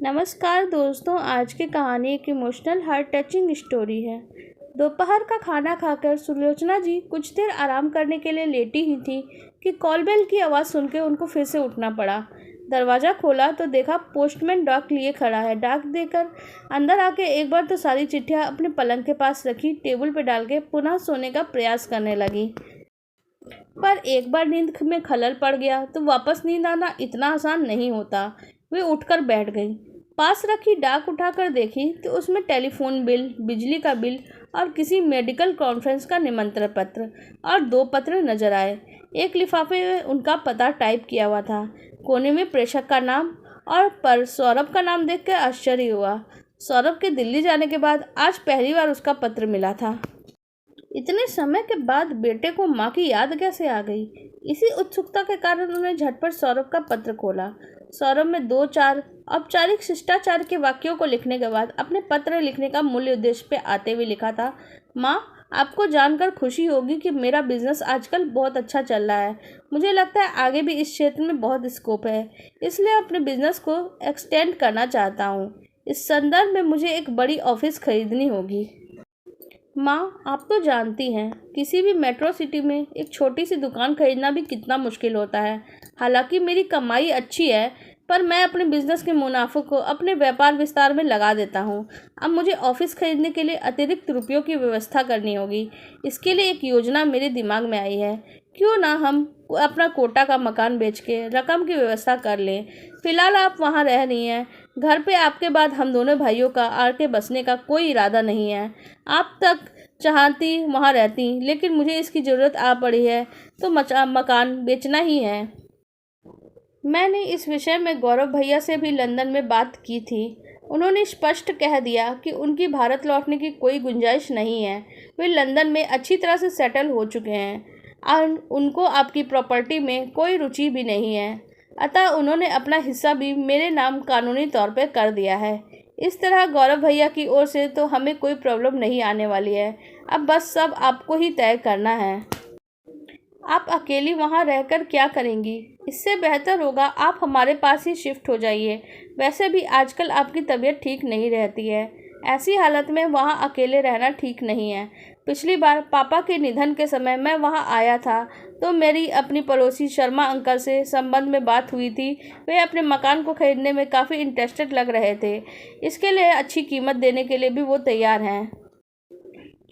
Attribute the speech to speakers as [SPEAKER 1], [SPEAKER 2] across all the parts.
[SPEAKER 1] नमस्कार दोस्तों, आज की कहानी एक इमोशनल हार्ट टचिंग स्टोरी है। दोपहर का खाना खाकर सुलोचना जी कुछ देर आराम करने के लिए लेटी ही थी कि कॉल बेल की आवाज़ सुनकर उनको फिर से उठना पड़ा। दरवाज़ा खोला तो देखा पोस्टमैन डाक लिए खड़ा है। डाक देकर अंदर आके एक बार तो सारी चिट्ठियाँ अपने पलंग के पास रखी, टेबल पर डाल के पुनः सोने का प्रयास करने लगी। पर एक बार नींद में खलल पड़ गया तो वापस नींद आना इतना आसान नहीं होता। वे उठकर बैठ गई। पास रखी डाक उठाकर देखी तो उसमें टेलीफोन बिल, बिजली का बिल और किसी मेडिकल कॉन्फ्रेंस का निमंत्रण पत्र और 2 पत्र नजर आए। एक लिफाफे में उनका पता टाइप किया हुआ था, कोने में प्रेषक का नाम, और पर सौरभ का नाम देखकर आश्चर्य हुआ। सौरभ के दिल्ली जाने के बाद आज पहली बार उसका पत्र मिला था। इतने समय के बाद बेटे को माँ की याद कैसे आ गई? इसी उत्सुकता के कारण उन्होंने झटपट सौरभ का पत्र खोला। सौरभ में 2-4 औपचारिक शिष्टाचार के वाक्यों को लिखने के बाद अपने पत्र लिखने का मूल उद्देश्य पे आते हुए लिखा था, माँ, आपको जानकर खुशी होगी कि मेरा बिजनेस आजकल बहुत अच्छा चल रहा है। मुझे लगता है आगे भी इस क्षेत्र में बहुत स्कोप है, इसलिए अपने बिजनेस को एक्सटेंड करना चाहता हूँ। इस संदर्भ में मुझे एक बड़ी ऑफिस खरीदनी होगी। माँ, आप तो जानती हैं किसी भी मेट्रो सिटी में एक छोटी सी दुकान खरीदना भी कितना मुश्किल होता है। हालांकि मेरी कमाई अच्छी है, पर मैं अपने बिजनेस के मुनाफे को अपने व्यापार विस्तार में लगा देता हूँ। अब मुझे ऑफिस खरीदने के लिए अतिरिक्त रुपयों की व्यवस्था करनी होगी। इसके लिए एक योजना मेरे दिमाग में आई है। क्यों ना हम अपना कोटा का मकान बेच के रकम की व्यवस्था कर लें। फिलहाल आप वहाँ रह रही हैं। घर पे आपके बाद हम दोनों भाइयों का आके बसने का कोई इरादा नहीं है। आप तक चाहती वहाँ रहती, लेकिन मुझे इसकी ज़रूरत आ पड़ी है तो मकान बेचना ही है। मैंने इस विषय में गौरव भैया से भी लंदन में बात की थी। उन्होंने स्पष्ट कह दिया कि उनकी भारत लौटने की कोई गुंजाइश नहीं है। वे लंदन में अच्छी तरह से सेटल हो चुके हैं और उनको आपकी प्रॉपर्टी में कोई रुचि भी नहीं है। अतः उन्होंने अपना हिस्सा भी मेरे नाम कानूनी तौर पर कर दिया है। इस तरह गौरव भैया की ओर से तो हमें कोई प्रॉब्लम नहीं आने वाली है। अब बस सब आपको ही तय करना है। आप अकेली वहाँ रहकर क्या करेंगी? इससे बेहतर होगा आप हमारे पास ही शिफ्ट हो जाइए। वैसे भी आजकल आपकी तबीयत ठीक नहीं रहती है। ऐसी हालत में वहाँ अकेले रहना ठीक नहीं है। पिछली बार पापा के निधन के समय मैं वहाँ आया था तो मेरी अपनी पड़ोसी शर्मा अंकल से संबंध में बात हुई थी। वे अपने मकान को खरीदने में काफ़ी इंटरेस्टेड लग रहे थे। इसके लिए अच्छी कीमत देने के लिए भी वो तैयार हैं।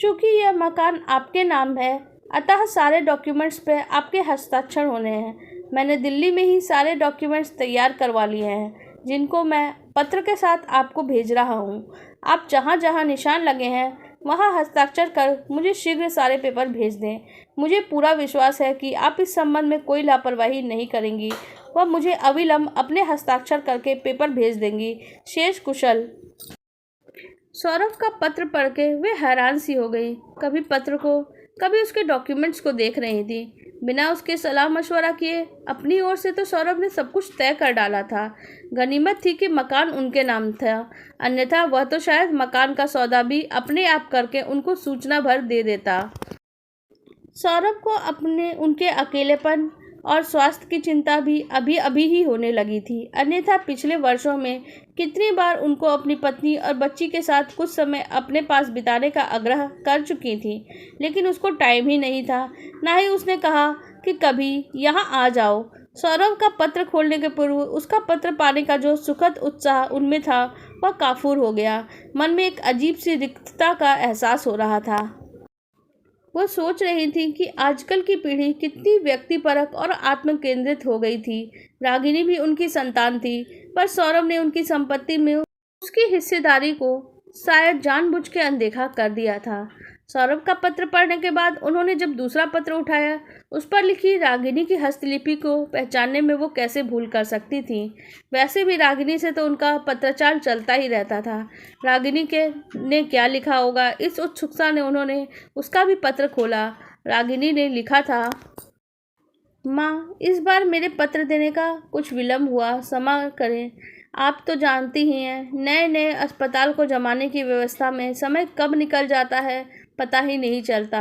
[SPEAKER 1] चूँकि यह मकान आपके नाम है, अतः सारे डॉक्यूमेंट्स पे आपके हस्ताक्षर होने हैं। मैंने दिल्ली में ही सारे डॉक्यूमेंट्स तैयार करवा लिए हैं, जिनको मैं पत्र के साथ आपको भेज रहा हूँ। आप जहाँ जहाँ निशान लगे हैं वहाँ हस्ताक्षर कर मुझे शीघ्र सारे पेपर भेज दें। मुझे पूरा विश्वास है कि आप इस संबंध में कोई लापरवाही नहीं करेंगी। वह मुझे अविलंब अपने हस्ताक्षर करके पेपर भेज देंगी। शेष कुशल। सौरभ का पत्र पढ़ के वे हैरान सी हो गई। कभी पत्र को, कभी उसके डॉक्यूमेंट्स को देख रही थी। बिना उसके सलाह मशवरा किए अपनी ओर से तो सौरभ ने सब कुछ तय कर डाला था। गनीमत थी कि मकान उनके नाम था, अन्यथा वह तो शायद मकान का सौदा भी अपने आप करके उनको सूचना भर दे देता। सौरभ को अपने उनके अकेलेपन और स्वास्थ्य की चिंता भी अभी अभी ही होने लगी थी। अन्यथा पिछले वर्षों में कितनी बार उनको अपनी पत्नी और बच्ची के साथ कुछ समय अपने पास बिताने का आग्रह कर चुकी थी, लेकिन उसको टाइम ही नहीं था। ना ही उसने कहा कि कभी यहाँ आ जाओ। सौरभ का पत्र खोलने के पूर्व उसका पत्र पाने का जो सुखद उत्साह उनमें था वह काफूर हो गया। मन में एक अजीब सी रिक्तता का एहसास हो रहा था। वो सोच रही थी कि आजकल की पीढ़ी कितनी व्यक्तिपरक और आत्म केंद्रित हो गई थी। रागिनी भी उनकी संतान थी, पर सौरभ ने उनकी संपत्ति में उसकी हिस्सेदारी को शायद जानबूझ के अनदेखा कर दिया था। सौरभ का पत्र पढ़ने के बाद उन्होंने जब दूसरा पत्र उठाया, उस पर लिखी रागिनी की हस्तलिपि को पहचानने में वो कैसे भूल कर सकती थी। वैसे भी रागिनी से तो उनका पत्राचार चलता ही रहता था। रागिनी के ने क्या लिखा होगा, इस उत्सुकता ने उन्होंने उसका भी पत्र खोला। रागिनी ने लिखा था, माँ, इस बार मेरे पत्र देने का कुछ विलम्ब हुआ, क्षमा करें। आप तो जानती ही हैं, नए नए अस्पताल को जमाने की व्यवस्था में समय कब निकल जाता है पता ही नहीं चलता।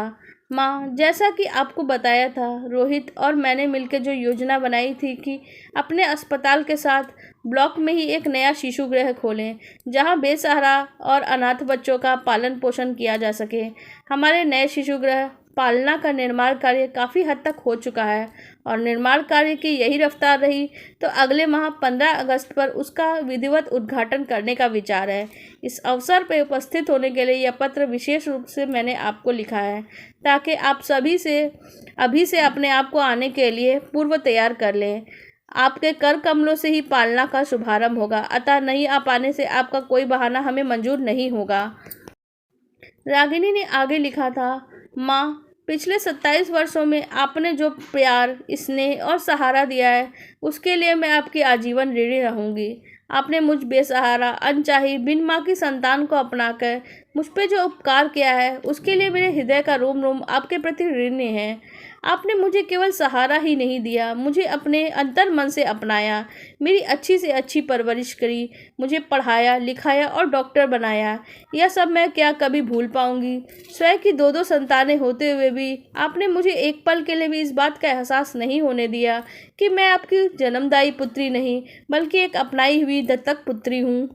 [SPEAKER 1] माँ, जैसा कि आपको बताया था, रोहित और मैंने मिलकर जो योजना बनाई थी कि अपने अस्पताल के साथ ब्लॉक में ही एक नया शिशु गृह खोलें, जहां बेसहारा और अनाथ बच्चों का पालन पोषण किया जा सके। हमारे नए शिशु गृह पालना का निर्माण कार्य काफ़ी हद तक हो चुका है और निर्माण कार्य की यही रफ्तार रही तो अगले माह 15 अगस्त पर उसका विधिवत उद्घाटन करने का विचार है। इस अवसर पर उपस्थित होने के लिए यह पत्र विशेष रूप से मैंने आपको लिखा है, ताकि आप सभी से अभी से अपने आप को आने के लिए पूर्व तैयार कर लें। आपके कर कमलों से ही पालना का शुभारंभ होगा, अतः नहीं आ पाने से आपका कोई बहाना हमें मंजूर नहीं होगा। रागिनी ने आगे लिखा था, माँ, पिछले 27 वर्षों में आपने जो प्यार, स्नेह और सहारा दिया है, उसके लिए मैं आपकी आजीवन ऋणी रहूंगी। आपने मुझ बेसहारा, अनचाही, बिन माँ की संतान को अपनाकर मुझ पे जो उपकार किया है, उसके लिए मेरे हृदय का रोम रोम आपके प्रति ऋणी है। आपने मुझे केवल सहारा ही नहीं दिया, मुझे अपने अंतर मन से अपनाया, मेरी अच्छी से अच्छी परवरिश करी, मुझे पढ़ाया, लिखाया और डॉक्टर बनाया। यह सब मैं क्या कभी भूल पाऊंगी? स्वयं की 2-2 संतानें होते हुए भी आपने मुझे एक पल के लिए भी इस बात का एहसास नहीं होने दिया कि मैं आपकी जन्मदायी पुत्री नहीं, बल्कि एक अपनाई हुई दत्तक पुत्री हूँ।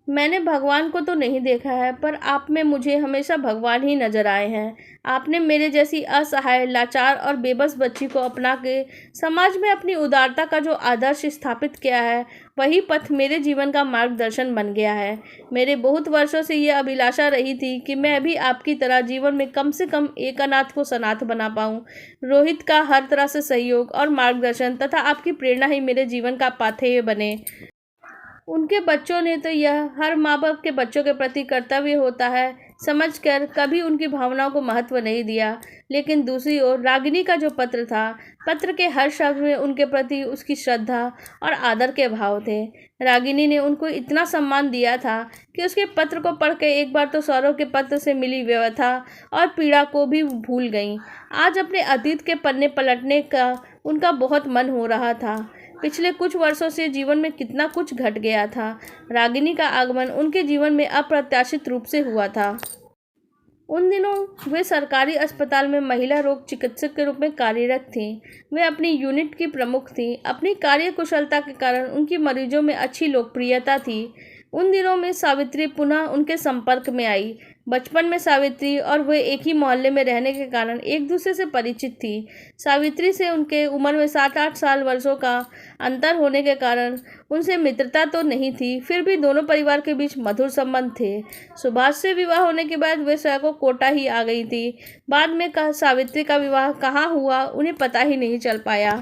[SPEAKER 1] मैंने भगवान को तो नहीं देखा है, पर आप में मुझे हमेशा भगवान ही नजर आए हैं। आपने मेरे जैसी असहाय, लाचार और बेबस बच्ची को अपना के समाज में अपनी उदारता का जो आदर्श स्थापित किया है, वही पथ मेरे जीवन का मार्गदर्शन बन गया है। मेरे बहुत वर्षों से यह अभिलाषा रही थी कि मैं भी आपकी तरह जीवन में कम से कम एक अनाथ को सनाथ बना पाऊँ। रोहित का हर तरह से सहयोग और मार्गदर्शन तथा आपकी प्रेरणा ही मेरे जीवन का पाथेय बने। उनके बच्चों ने तो यह हर माँ बाप के बच्चों के प्रति कर्तव्य होता है समझकर कभी उनकी भावनाओं को महत्व नहीं दिया, लेकिन दूसरी ओर रागिनी का जो पत्र था, पत्र के हर शब्द में उनके प्रति उसकी श्रद्धा और आदर के भाव थे। रागिनी ने उनको इतना सम्मान दिया था कि उसके पत्र को पढ़ के एक बार तो सौरव के पत्र से मिली व्यथा और पीड़ा को भी भूल गईं। आज अपने अतीत के पन्ने पलटने का उनका बहुत मन हो रहा था। पिछले कुछ वर्षों से जीवन में कितना कुछ घट गया था। रागिनी का आगमन उनके जीवन में अप्रत्याशित रूप से हुआ था। उन दिनों वे सरकारी अस्पताल में महिला रोग चिकित्सक के रूप में कार्यरत थीं। वे अपनी यूनिट की प्रमुख थीं। अपनी कार्यकुशलता के कारण उनकी मरीजों में अच्छी लोकप्रियता थी। उन दिनों में सावित्री पुनः उनके संपर्क में आई। बचपन में सावित्री और वे एक ही मोहल्ले में रहने के कारण एक दूसरे से परिचित थी। सावित्री से उनके उम्र में 7-8 साल वर्षों का अंतर होने के कारण उनसे मित्रता तो नहीं थी, फिर भी दोनों परिवार के बीच मधुर संबंध थे। सुभाष से विवाह होने के बाद वे स्वयं को कोटा ही आ गई थी। बाद में सावित्री का विवाह कहाँ हुआ उन्हें पता ही नहीं चल पाया।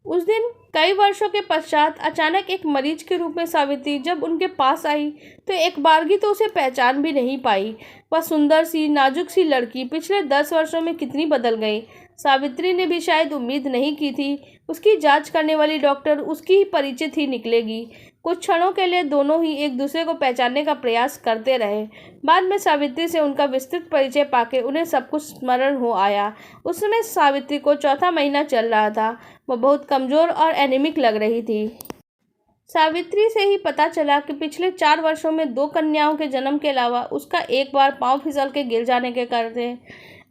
[SPEAKER 1] उस दिन कई वर्षों के पश्चात अचानक एक मरीज के रूप में सावित्री जब उनके पास आई तो एक बारगी तो उसे पहचान भी नहीं पाई। वह सुंदर सी, नाजुक सी लड़की पिछले 10 वर्षों में कितनी बदल गई। सावित्री ने भी शायद उम्मीद नहीं की थी उसकी जांच करने वाली डॉक्टर उसकी ही परिचित ही निकलेगी। कुछ क्षणों के लिए दोनों ही एक दूसरे को पहचानने का प्रयास करते रहे। बाद में सावित्री से उनका विस्तृत परिचय पाके उन्हें सब कुछ स्मरण हो आया। उस समय सावित्री को 4था महीना चल रहा था। वह बहुत कमज़ोर और एनीमिक लग रही थी। सावित्री से ही पता चला कि पिछले 4 वर्षों में 2 कन्याओं के जन्म के अलावा उसका एक बार पाँव फिसल के गिर जाने के कारण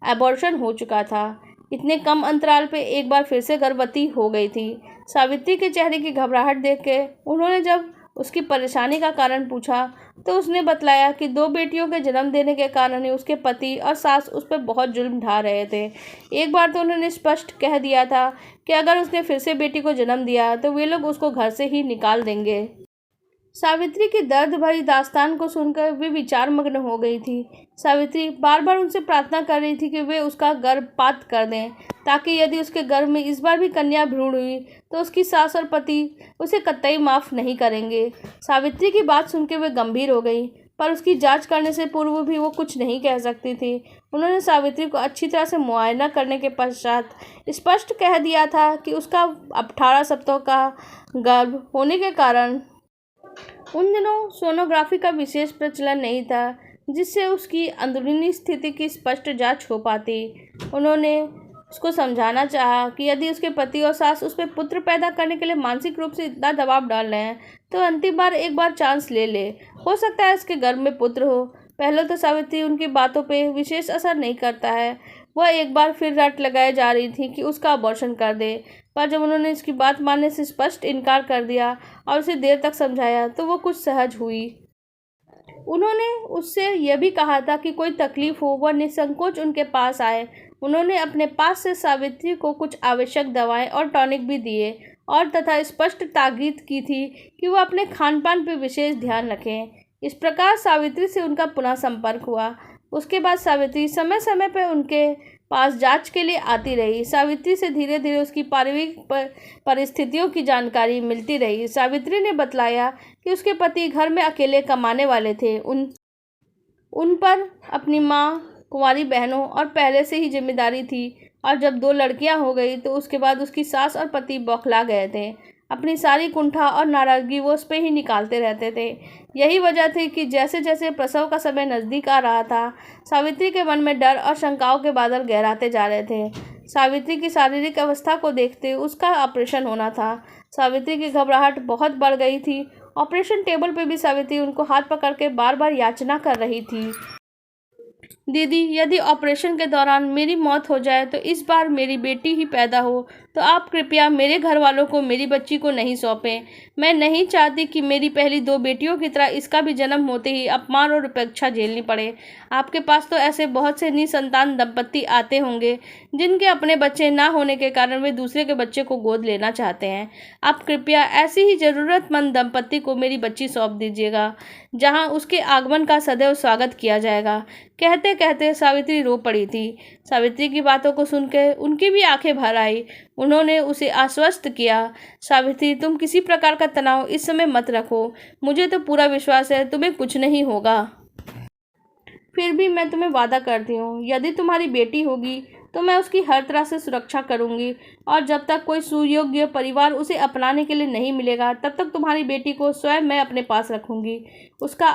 [SPEAKER 1] एबॉर्शन हो चुका था। इतने कम अंतराल पे एक बार फिर से गर्भवती हो गई थी। सावित्री के चेहरे की घबराहट देख के उन्होंने जब उसकी परेशानी का कारण पूछा तो उसने बतलाया कि 2 बेटियों के जन्म देने के कारण ही उसके पति और सास उस पर बहुत जुल्म ढा रहे थे। एक बार तो उन्होंने स्पष्ट कह दिया था कि अगर उसने फिर से बेटी को जन्म दिया तो वे लोग उसको घर से ही निकाल देंगे। सावित्री की दर्द भरी दास्तान को सुनकर वे विचार मग्न हो गई थी। सावित्री बार बार उनसे प्रार्थना कर रही थी कि वे उसका गर्भपात कर दें, ताकि यदि उसके गर्भ में इस बार भी कन्या भ्रूण हुई तो उसकी सास और पति उसे कतई माफ़ नहीं करेंगे। सावित्री की बात सुन के वे गंभीर हो गई, पर उसकी जांच करने से पूर्व भी वो कुछ नहीं कह सकती थी। उन्होंने सावित्री को अच्छी तरह से मुआयना करने के पश्चात स्पष्ट कह दिया था कि उसका 18 सप्ताह का गर्भ होने के कारण उन दिनों सोनोग्राफी का विशेष प्रचलन नहीं था, जिससे उसकी अंदरूनी स्थिति की स्पष्ट जांच हो पाती। उन्होंने उसको समझाना चाहा कि यदि उसके पति और सास उस पर पुत्र पैदा करने के लिए मानसिक रूप से इतना दबाव डाल रहे हैं तो अंतिम बार एक बार चांस ले ले, हो सकता है उसके गर्भ में पुत्र हो। पहले तो सावित्री उनकी बातों पे विशेष असर नहीं करता है। वह एक बार फिर रट लगाए जा रही थी कि उसका अबॉर्शन कर दे, पर जब उन्होंने इसकी बात मानने से स्पष्ट इनकार कर दिया और उसे देर तक समझाया तो वो कुछ सहज हुई। उन्होंने उससे यह भी कहा था कि कोई तकलीफ हो वह निसंकोच उनके पास आए। उन्होंने अपने पास से सावित्री को कुछ आवश्यक दवाएं और टॉनिक भी दिए और तथा स्पष्ट ताकीद की थी कि वह अपने खान पान पर विशेष ध्यान रखें। इस प्रकार सावित्री से उनका पुनः संपर्क हुआ। उसके बाद सावित्री समय समय पर उनके पास जांच के लिए आती रही। सावित्री से धीरे धीरे उसकी पारिवारिक परिस्थितियों की जानकारी मिलती रही। सावित्री ने बतलाया कि उसके पति घर में अकेले कमाने वाले थे। उन पर अपनी माँ, कुंवारी बहनों और पहले से ही जिम्मेदारी थी, और जब 2 लड़कियां हो गई तो उसके बाद उसकी सास और पति बौखला गए थे। अपनी सारी कुंठा और नाराज़गी वो उस पर ही निकालते रहते थे। यही वजह थी कि जैसे जैसे प्रसव का समय नज़दीक आ रहा था, सावित्री के मन में डर और शंकाओं के बादल गहराते जा रहे थे। सावित्री की शारीरिक अवस्था को देखते उसका ऑपरेशन होना था। सावित्री की घबराहट बहुत बढ़ गई थी। ऑपरेशन टेबल पर भी सावित्री उनको हाथ पकड़ के बार बार याचना कर रही थी, दीदी, यदि ऑपरेशन के दौरान मेरी मौत हो जाए तो इस बार मेरी बेटी ही पैदा हो तो आप कृपया मेरे घर वालों को मेरी बच्ची को नहीं सौंपें। मैं नहीं चाहती कि मेरी पहली 2 बेटियों की तरह इसका भी जन्म होते ही अपमान और उपेक्षा झेलनी पड़े। आपके पास तो ऐसे बहुत से निसंतान दंपत्ति आते होंगे जिनके अपने बच्चे ना होने के कारण वे दूसरे के बच्चे को गोद लेना चाहते हैं। आप कृपया ऐसी ही ज़रूरतमंद दंपत्ति को मेरी बच्ची सौंप दीजिएगा, जहाँ उसके आगमन का सदैव स्वागत किया जाएगा। कहते कहते सावित्री रो पड़ी थी। सावित्री की बातों को सुनकर उनकी भी आंखें भर आई। उन्होंने उसे आश्वस्त किया, सावित्री, तुम किसी प्रकार का तनाव इस समय मत रखो। मुझे तो पूरा विश्वास है तुम्हें कुछ नहीं होगा। फिर भी मैं तुम्हें वादा करती हूँ, यदि तुम्हारी बेटी होगी तो मैं उसकी हर तरह से सुरक्षा करूँगी, और जब तक कोई सुयोग्य परिवार उसे अपनाने के लिए नहीं मिलेगा तब तक तुम्हारी बेटी को स्वयं मैं अपने पास रखूँगी। उसका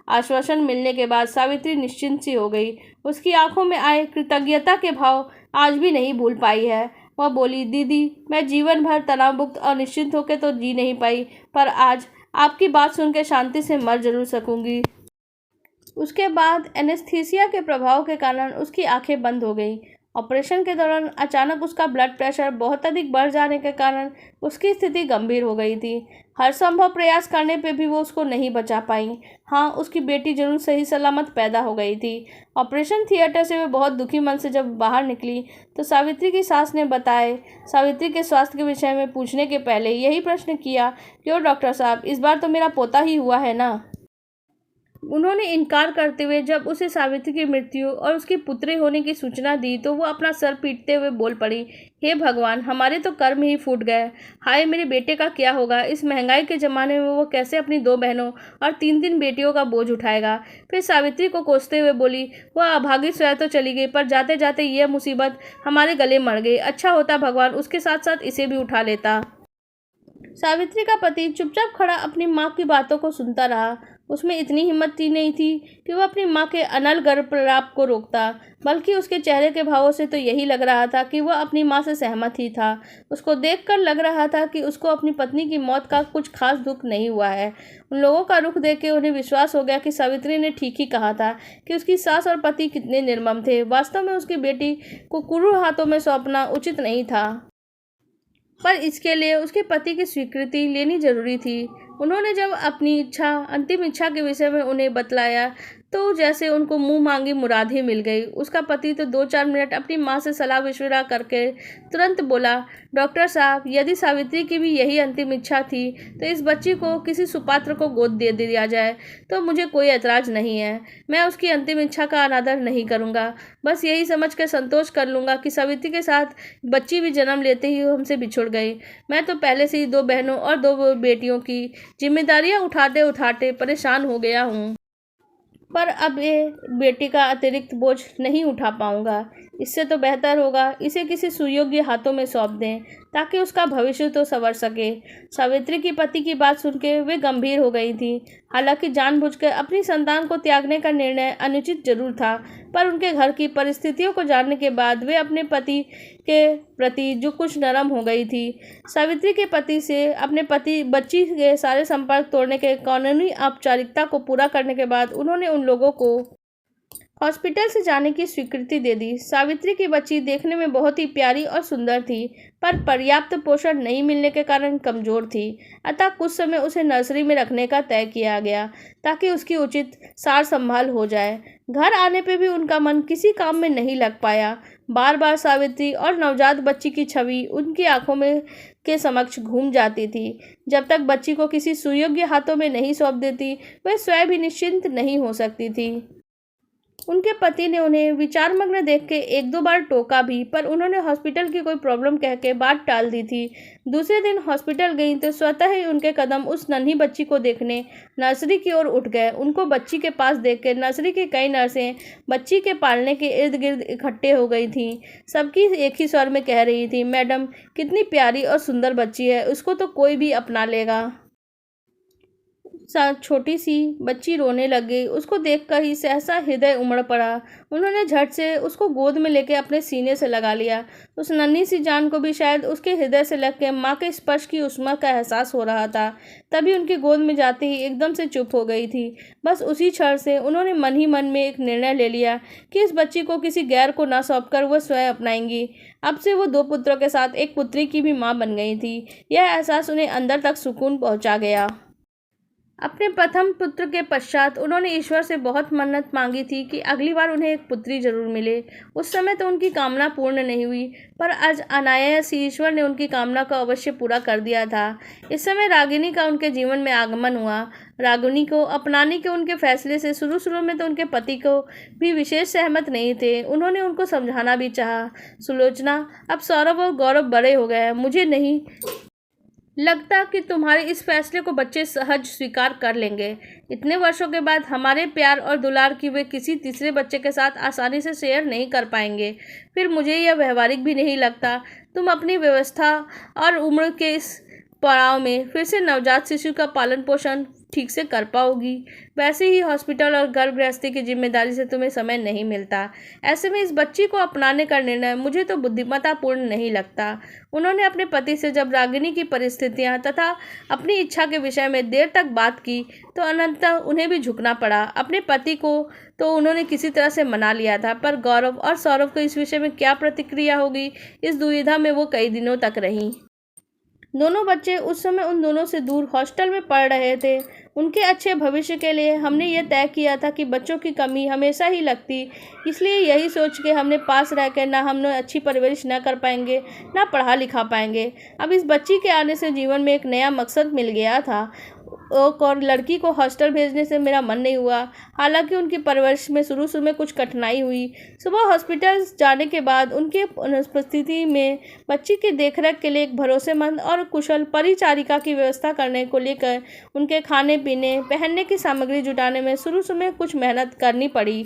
[SPEAKER 1] आश्वासन मिलने के बाद सावित्री निश्चिंत सी हो गई। उसकी आंखों में आए कृतज्ञता के भाव आज भी नहीं भूल पाई है। वह बोली, दीदी, मैं जीवन भर तनावमुक्त और निश्चिंत होकर तो जी नहीं पाई, पर आज आपकी बात सुनकर शांति से मर जरूर सकूंगी। उसके बाद एनेस्थीसिया के प्रभाव के कारण उसकी आंखें बंद हो गईं। ऑपरेशन के दौरान अचानक उसका ब्लड प्रेशर बहुत अधिक बढ़ जाने के कारण उसकी स्थिति गंभीर हो गई थी। हर संभव प्रयास करने पे भी वो उसको नहीं बचा पाई। हाँ, उसकी बेटी जरूर सही सलामत पैदा हो गई थी। ऑपरेशन थिएटर से वे बहुत दुखी मन से जब बाहर निकली तो सावित्री की सास ने बताए, सावित्री के स्वास्थ्य के विषय में पूछने के पहले यही प्रश्न किया, क्यों डॉक्टर साहब, इस बार तो मेरा पोता ही हुआ है ना। उन्होंने इनकार करते हुए जब उसे सावित्री की मृत्यु और उसकी पुत्री होने की सूचना दी तो वो अपना सर पीटते हुए बोल पड़ी, हे भगवान, हमारे तो कर्म ही फूट गए। हाय, मेरे बेटे का क्या होगा। इस महंगाई के ज़माने में वो कैसे अपनी 2 बहनों और 3 बेटियों का बोझ उठाएगा। फिर सावित्री को कोसते हुए बोली, वह अभागी स्वयं तो चली गई, पर जाते जाते यह मुसीबत हमारे गले मर गई। अच्छा होता भगवान उसके साथ साथ इसे भी उठा लेता। सावित्री का पति चुपचाप खड़ा अपनी माँ की बातों को सुनता रहा। उसमें इतनी हिम्मत ही नहीं थी कि वह अपनी माँ के अनल गर्भप्राप को रोकता, बल्कि उसके चेहरे के भावों से तो यही लग रहा था कि वह अपनी माँ से सहमत ही था। उसको देखकर लग रहा था कि उसको अपनी पत्नी की मौत का कुछ खास दुख नहीं हुआ है। उन लोगों का रुख देख के उन्हें विश्वास हो गया कि सावित्री ने ठीक ही कहा था कि उसकी सास और पति कितने निर्मम थे। वास्तव में उसकी बेटी को क्रूर हाथों में सौंपना उचित नहीं था, पर इसके लिए उसके पति की स्वीकृति लेनी जरूरी थी। उन्होंने जब अपनी अंतिम इच्छा के विषय में उन्हें बतलाया तो जैसे उनको मुंह मांगी मुराद ही मिल गई। उसका पति तो 2-4 मिनट अपनी माँ से सलाह विश्वरा करके तुरंत बोला, डॉक्टर साहब, यदि सावित्री की भी यही अंतिम इच्छा थी तो इस बच्ची को किसी सुपात्र को गोद दे दिया जाए तो मुझे कोई ऐतराज़ नहीं है। मैं उसकी अंतिम इच्छा का अनादर नहीं करूँगा, बस यही समझ कर संतोष कर लूँगा कि सावित्री के साथ बच्ची भी जन्म लेते ही हमसे बिछुड़ गई। मैं तो पहले से ही 2 बहनों और 2 बेटियों की जिम्मेदारियाँ उठाते उठाते परेशान हो गया हूँ, पर अब ये बेटी का अतिरिक्त बोझ नहीं उठा पाऊंगा। इससे तो बेहतर होगा इसे किसी सुयोग्य हाथों में सौंप दें ताकि उसका भविष्य तो संवर सके। सावित्री की पति की बात सुनकर वे गंभीर हो गई थी। हालांकि जानबूझकर अपनी संतान को त्यागने का निर्णय अनुचित जरूर था, पर उनके घर की परिस्थितियों को जानने के बाद वे अपने पति के प्रति जो कुछ नरम हो गई थी। सावित्री के पति से अपने बच्ची के सारे संपर्क तोड़ने के कानूनी औपचारिकता को पूरा करने के बाद उन्होंने उन लोगों को हॉस्पिटल से जाने की स्वीकृति दे दी। सावित्री की बच्ची देखने में बहुत ही प्यारी और सुंदर थी, पर पर्याप्त पोषण नहीं मिलने के कारण कमजोर थी। अतः कुछ समय उसे नर्सरी में रखने का तय किया गया ताकि उसकी उचित सार संभाल हो जाए। घर आने पर भी उनका मन किसी काम में नहीं लग पाया। बार बार सावित्री और नवजात बच्ची की छवि उनकी आंखों में के समक्ष घूम जाती थी। जब तक बच्ची को किसी सुयोग्य हाथों में नहीं सौंप देती, वह स्वयं भी निश्चिंत नहीं हो सकती थी। उनके पति ने उन्हें विचारमग्न देख के एक दो बार टोका भी, पर उन्होंने हॉस्पिटल की कोई प्रॉब्लम कह के बात टाल दी थी। दूसरे दिन हॉस्पिटल गई तो स्वतः ही उनके कदम उस नन्ही बच्ची को देखने नर्सरी की ओर उठ गए। उनको बच्ची के पास देखकर नर्सरी की कई नर्सें बच्ची के पालने के इर्द गिर्द इकट्ठे हो गई थीं। सबकी एक ही स्वर में कह रही थी, मैडम कितनी प्यारी और सुंदर बच्ची है, उसको तो कोई भी अपना लेगा। छोटी सी बच्ची रोने लग गई। उसको देखकर ही सहसा हृदय उमड़ पड़ा। उन्होंने झट से उसको गोद में लेकर अपने सीने से लगा लिया। उस नन्ही सी जान को भी शायद उसके हृदय से लग के माँ के स्पर्श की उष्मा का एहसास हो रहा था। तभी उनकी गोद में जाते ही एकदम से चुप हो गई थी। बस उसी क्षण से उन्होंने मन ही मन में एक निर्णय ले लिया कि इस बच्ची को किसी गैर को न सौंप कर वह स्वयं अपनाएंगी। अब से वो 2 पुत्रों के साथ एक पुत्री की भी माँ बन गई थी। यह एहसास उन्हें अंदर तक सुकून पहुँचा गया। अपने प्रथम पुत्र के पश्चात उन्होंने ईश्वर से बहुत मन्नत मांगी थी कि अगली बार उन्हें एक पुत्री जरूर मिले। उस समय तो उनकी कामना पूर्ण नहीं हुई, पर आज अनायास ही ईश्वर ने उनकी कामना को अवश्य पूरा कर दिया था। इस समय रागिनी का उनके जीवन में आगमन हुआ। रागिनी को अपनाने के उनके फैसले से शुरू में तो उनके पति को भी विशेष सहमत नहीं थे। उन्होंने उनको समझाना भी चाहा, सुलोचना अब सौरभ और गौरव बड़े हो गए हैं, मुझे नहीं लगता कि तुम्हारे इस फैसले को बच्चे सहज स्वीकार कर लेंगे। इतने वर्षों के बाद हमारे प्यार और दुलार की वे किसी तीसरे बच्चे के साथ आसानी से शेयर नहीं कर पाएंगे। फिर मुझे यह व्यवहारिक भी नहीं लगता तुम अपनी व्यवस्था और उम्र के इस पड़ाव में फिर से नवजात शिशु का पालन पोषण ठीक से कर पाओगी। वैसे ही हॉस्पिटल और घर गृहस्थी की जिम्मेदारी से तुम्हें समय नहीं मिलता। ऐसे में इस बच्ची को अपनाने का निर्णय मुझे तो बुद्धिमत्तापूर्ण नहीं लगता। उन्होंने अपने पति से जब रागिनी की परिस्थितियां तथा अपनी इच्छा के विषय में देर तक बात की तो अनंततः उन्हें भी झुकना पड़ा। अपने पति को तो उन्होंने किसी तरह से मना लिया था, पर गौरव और सौरभ को इस विषय में क्या प्रतिक्रिया होगी, इस दुविधा में वो कई दिनों तक रहीं। दोनों बच्चे उस समय उन दोनों से दूर हॉस्टल में पढ़ रहे थे। उनके अच्छे भविष्य के लिए हमने ये तय किया था कि बच्चों की कमी हमेशा ही लगती, इसलिए यही सोच के हमने पास रहकर ना हमने अच्छी परवरिश न कर पाएंगे ना पढ़ा लिखा पाएंगे। अब इस बच्ची के आने से जीवन में एक नया मकसद मिल गया था। और लड़की को हॉस्टल भेजने से मेरा मन नहीं हुआ। हालांकि उनकी परवरिश में शुरू में कुछ कठिनाई हुई। सुबह हॉस्पिटल जाने के बाद उनके उपस्थिति में बच्ची की देखरेख के लिए एक भरोसेमंद और कुशल परिचारिका की व्यवस्था करने को लेकर उनके खाने पीने पहनने की सामग्री जुटाने में शुरू में कुछ मेहनत करनी पड़ी।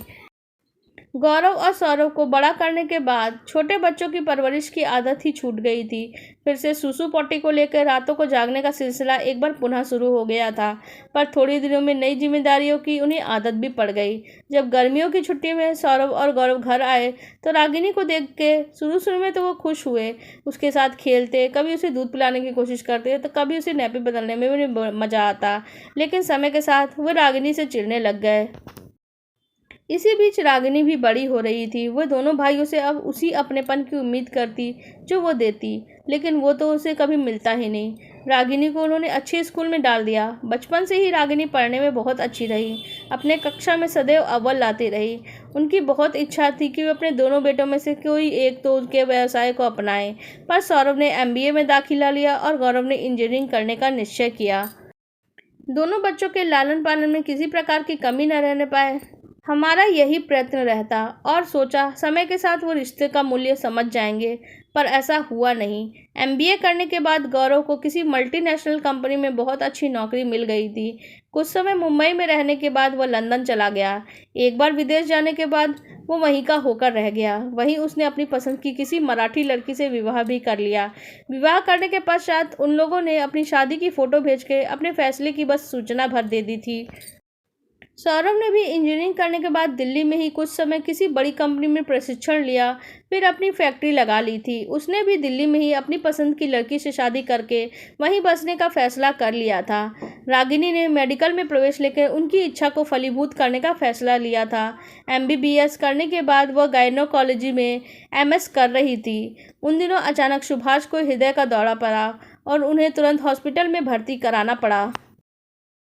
[SPEAKER 1] गौरव और सौरभ को बड़ा करने के बाद छोटे बच्चों की परवरिश की आदत ही छूट गई थी। फिर से सुसु पोटी को लेकर रातों को जागने का सिलसिला एक बार पुनः शुरू हो गया था, पर थोड़ी दिनों में नई जिम्मेदारियों की उन्हें आदत भी पड़ गई। जब गर्मियों की छुट्टी में सौरभ और गौरव घर आए तो रागिनी को देख के शुरू में तो वो खुश हुए, उसके साथ खेलते, कभी उसे दूध पिलाने की कोशिश करते तो कभी उसे नैपी बदलने में उन्हें मजा आता। लेकिन समय के साथ वो रागिनी से चिढ़ने लग गए। इसी बीच रागिनी भी बड़ी हो रही थी। वह दोनों भाइयों से अब उसी अपनेपन की उम्मीद करती जो वो देती, लेकिन वो तो उसे कभी मिलता ही नहीं। रागिनी को उन्होंने अच्छे स्कूल में डाल दिया। बचपन से ही रागिनी पढ़ने में बहुत अच्छी रही, अपने कक्षा में सदैव अव्वल लाती रही। उनकी बहुत इच्छा थी कि वे अपने दोनों बेटों में से कोई एक तो उनके व्यवसाय को अपनाएं, पर सौरभ ने MBA में दाखिला लिया और गौरव ने इंजीनियरिंग करने का निश्चय किया। दोनों बच्चों के लालन पालन में किसी प्रकार की कमी न रहने पाए हमारा यही प्रयत्न रहता और सोचा समय के साथ वो रिश्ते का मूल्य समझ जाएंगे, पर ऐसा हुआ नहीं। एमबीए करने के बाद गौरव को किसी मल्टीनेशनल कंपनी में बहुत अच्छी नौकरी मिल गई थी। कुछ समय मुंबई में रहने के बाद वह लंदन चला गया। एक बार विदेश जाने के बाद वो वहीं का होकर रह गया। वहीं उसने अपनी पसंद की किसी मराठी लड़की से विवाह भी कर लिया। विवाह करने के पश्चात उन लोगों ने अपनी शादी की फ़ोटो भेज के अपने फैसले की बस सूचना भर दे दी थी। सौरभ ने भी इंजीनियरिंग करने के बाद दिल्ली में ही कुछ समय किसी बड़ी कंपनी में प्रशिक्षण लिया, फिर अपनी फैक्ट्री लगा ली थी। उसने भी दिल्ली में ही अपनी पसंद की लड़की से शादी करके वहीं बसने का फैसला कर लिया था। रागिनी ने मेडिकल में प्रवेश लेकर उनकी इच्छा को फलीभूत करने का फैसला लिया था। एमबीबीएस करने के बाद वह गायनोकोलॉजी में एमएस कर रही थी। उन दिनों अचानक सुभाष को हृदय का दौरा पड़ा और उन्हें तुरंत हॉस्पिटल में भर्ती कराना पड़ा।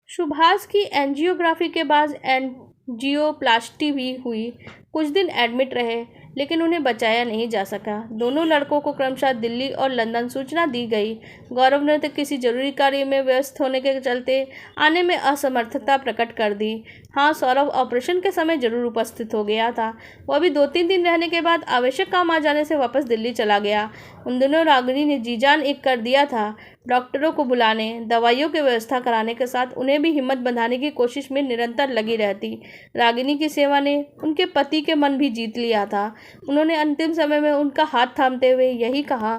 [SPEAKER 1] सुभाष की एंजियोग्राफी के बाद एंजियोप्लास्टी भी हुई। कुछ दिन एडमिट रहे, लेकिन उन्हें बचाया नहीं जा सका। दोनों लड़कों को क्रमशः दिल्ली और लंदन सूचना दी गई। गौरव ने तो किसी जरूरी कार्य में व्यस्त होने के चलते आने में असमर्थता प्रकट कर दी। हाँ, सौरभ ऑपरेशन के समय जरूर उपस्थित हो गया था। वह भी 2-3 दिन रहने के बाद आवश्यक काम आ जाने से वापस दिल्ली चला गया। उन दिनों रागिनी ने जी जान एक कर दिया था। डॉक्टरों को बुलाने, दवाइयों की व्यवस्था कराने के साथ उन्हें भी हिम्मत बंधाने की कोशिश में निरंतर लगी रहती। रागिनी की सेवा ने उनके पति के मन भी जीत लिया था। उन्होंने अंतिम समय में उनका हाथ थामते हुए यही कहा,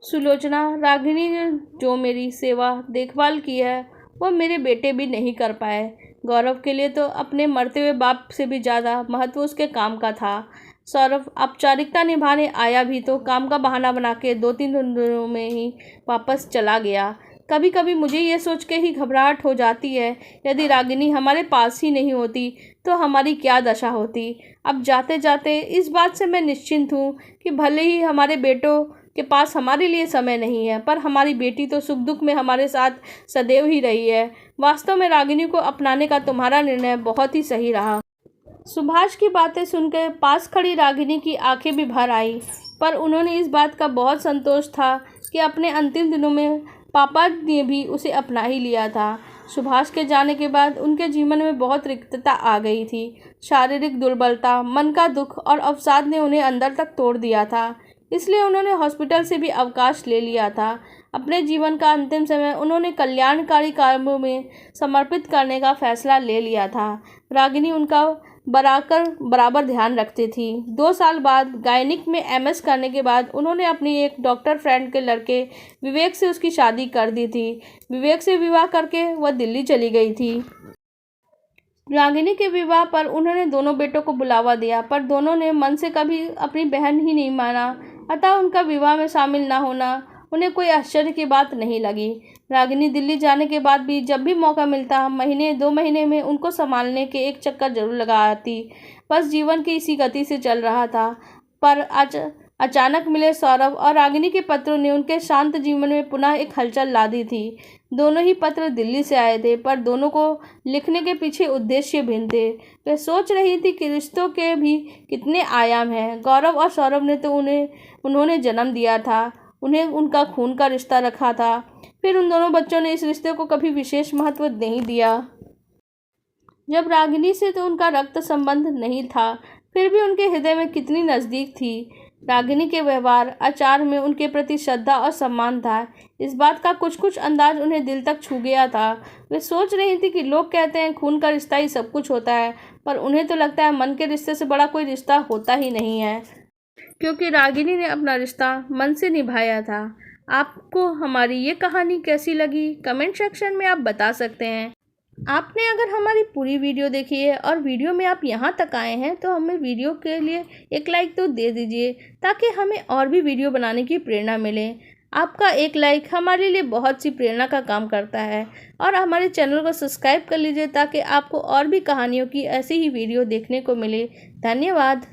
[SPEAKER 1] सुलोचना, रागिनी ने जो मेरी सेवा देखभाल की है वो मेरे बेटे भी नहीं कर पाए। गौरव के लिए तो अपने मरते हुए बाप से भी ज़्यादा महत्व उसके काम का था। सौरभ औपचारिकता निभाने आया भी तो काम का बहाना बना के 2-3 दिनों में ही वापस चला गया। कभी कभी मुझे ये सोच के ही घबराहट हो जाती है, यदि रागिनी हमारे पास ही नहीं होती तो हमारी क्या दशा होती। अब जाते जाते इस बात से मैं निश्चिंत हूँ कि भले ही हमारे बेटों के पास हमारे लिए समय नहीं है, पर हमारी बेटी तो सुख दुख में हमारे साथ सदैव ही रही है। वास्तव में रागिनी को अपनाने का तुम्हारा निर्णय बहुत ही सही रहा। सुभाष की बातें सुनकर पास खड़ी रागिनी की आंखें भी भर आई, पर उन्होंने इस बात का बहुत संतोष था कि अपने अंतिम दिनों में पापा ने भी उसे अपना ही लिया था। सुभाष के जाने के बाद उनके जीवन में बहुत रिक्तता आ गई थी। शारीरिक दुर्बलता, मन का दुख और अवसाद ने उन्हें अंदर तक तोड़ दिया था। इसलिए उन्होंने हॉस्पिटल से भी अवकाश ले लिया था। अपने जीवन का अंतिम समय उन्होंने कल्याणकारी कार्यों में समर्पित करने का फैसला ले लिया था। रागिनी उनका बराबर ध्यान रखती थी। 2 साल बाद गायनिक में एमएस करने के बाद उन्होंने अपनी एक डॉक्टर फ्रेंड के लड़के विवेक से उसकी शादी कर दी थी। विवेक से विवाह करके वह दिल्ली चली गई थी। रागिनी के विवाह पर उन्होंने दोनों बेटों को बुलावा दिया, पर दोनों ने मन से कभी अपनी बहन ही नहीं माना। अतः उनका विवाह में शामिल न होना उन्हें कोई आश्चर्य की बात नहीं लगी। रागिनी दिल्ली जाने के बाद भी जब भी मौका मिलता, महीने 2 महीने में उनको संभालने के एक चक्कर जरूर लगा आती। बस जीवन की इसी गति से चल रहा था। पर अचानक मिले सौरभ और रागिनी के पत्रों ने उनके शांत जीवन में पुनः एक हलचल ला दी थी। दोनों ही पत्र दिल्ली से आए थे, पर दोनों को लिखने के पीछे उद्देश्य भिन्न थे। वे सोच रही थी कि रिश्तों के भी कितने आयाम हैं। गौरव और सौरभ ने तो उन्होंने जन्म दिया था, उन्हें उनका खून का रिश्ता रखा था। फिर उन दोनों बच्चों ने इस रिश्ते को कभी विशेष महत्व नहीं दिया। जब रागिनी से तो उनका रक्त संबंध नहीं था, फिर भी उनके हृदय में कितनी नज़दीक थी। रागिनी के व्यवहार आचार में उनके प्रति श्रद्धा और सम्मान था। इस बात का कुछ कुछ अंदाज उन्हें दिल तक छू गया था। वे सोच रही थी कि लोग कहते हैं खून का रिश्ता ही सब कुछ होता है, पर उन्हें तो लगता है मन के रिश्ते से बड़ा कोई रिश्ता होता ही नहीं है, क्योंकि रागिनी ने अपना रिश्ता मन से निभाया था। आपको हमारी ये कहानी कैसी लगी, कमेंट सेक्शन में आप बता सकते हैं। आपने अगर हमारी पूरी वीडियो देखी है और वीडियो में आप यहाँ तक आए हैं, तो हमें वीडियो के लिए एक लाइक तो दे दीजिए, ताकि हमें और भी वीडियो बनाने की प्रेरणा मिले। आपका एक लाइक हमारे लिए बहुत सी प्रेरणा का काम करता है। और हमारे चैनल को सब्सक्राइब कर लीजिए, ताकि आपको और भी कहानियों की ऐसी ही वीडियो देखने को मिले। धन्यवाद।